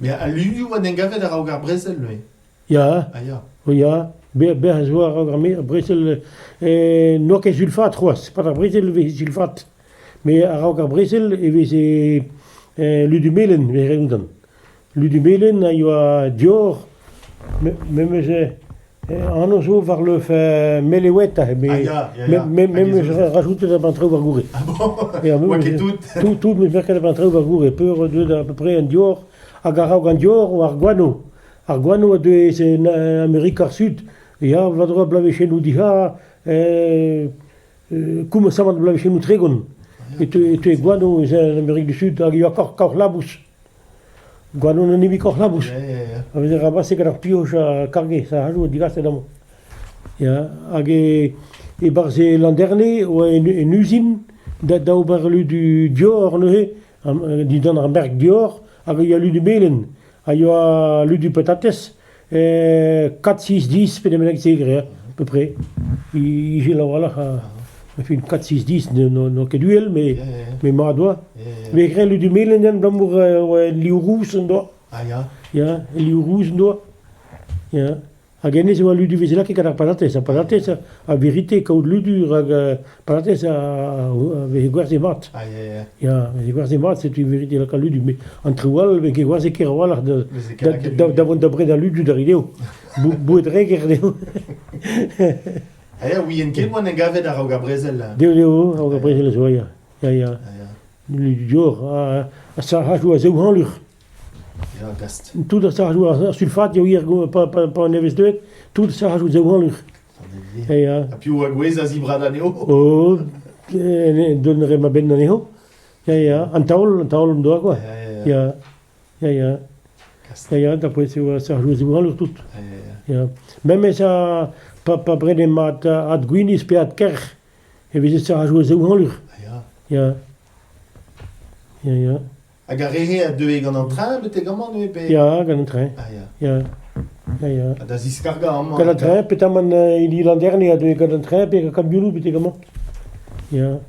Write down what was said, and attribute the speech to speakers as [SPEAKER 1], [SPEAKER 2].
[SPEAKER 1] Mais à lui, ou à Nengavet, à Raugar Bresel, lui.
[SPEAKER 2] Ja,
[SPEAKER 1] Ah, ya.
[SPEAKER 2] ja. Ber zo à Brussel, no que sulfate, trois. Pas à Brussel, mais sulfate. Mais à Brussel, et c'est Ludumelen, we reden. Ludumelen, il y a Dior, même en zo vers le fait Meleweta, même je rajoute la pantrou vers Gouré.
[SPEAKER 1] Ah bon?
[SPEAKER 2] Ja,
[SPEAKER 1] Moi qui tout.
[SPEAKER 2] Tout, mais merken la pantrou vers Gouré. Peur de à peu près un Dior, à Garaugan Dior ou Arguano. Arguano, c'est en Amérique du Sud. Ja, wat er blijven chez nous dit, comme ça va blijven chez nous très gon. Et tu guano en Amérique du Sud, il y a encore labus. Guano non est encore labus. Ça veut dire ramasser que la pioche à carguer, ça ajoute du gaz dedans. Ja, et c'est l'an dernier, une usine d'Auberlu du Dior, die dan een merk Dior, il y a eu du Melen, il y a eu du Patates. 4, 6, 10, per de zeker, à peu près. J'ai là, voilà, une 4, 6, 10, non que duel, mais madois. Mais il y a du Melen, d'amour, liu rouge,
[SPEAKER 1] Ah, ya.
[SPEAKER 2] Ja, liu rouge, ja. A gagné, c'est lui du Vézela qui a patates, a vérité, quand lui du patates, avec guards et mat.
[SPEAKER 1] Ah, ya.
[SPEAKER 2] Ja, avec guards et mat, c'est une vérité, là, quand lui du, mais entre wall, avec guards et kérawal, d'avant d'après dans lui du d'arideo. Bouedré, guardeo.
[SPEAKER 1] Ah, ya, oui, il y a une quête, moi, Nengavet, à Raugar Bresel, là.
[SPEAKER 2] Deo, on va prendre le soya. Ja.
[SPEAKER 1] Ah, ya.
[SPEAKER 2] Lui du jour, ça a joué à Zouhan, lui.
[SPEAKER 1] Ja, gast.
[SPEAKER 2] Tout ça a joué à sulfate, il y a eu pas un investi, tout ça a joué à Zouhan, lui. Ja.
[SPEAKER 1] A puis, ou à Gouez, à Zibra d'Aneo.
[SPEAKER 2] Oh, donnerai ma ben d'aneo. Ja, un taul, doit, quoi. Ja. Ja, d'après, ça a joué à Zouhan, lui, tout. Ja. Même ça, pas près des maths, à Gouinis, puis à Kerch, et puis ça a joué à Zouhan, lui.
[SPEAKER 1] Ah, ya.
[SPEAKER 2] Ja.
[SPEAKER 1] A garehe a deux egan en train, mais t'es comment, nous, épée?
[SPEAKER 2] Ja, gan un train.
[SPEAKER 1] Ah, ya.
[SPEAKER 2] Ja.
[SPEAKER 1] A da ziskarga, en moi.
[SPEAKER 2] Gan un train, peut-être, il y a l'an dernier, gan un train, puis un camion, puis comment. Ja.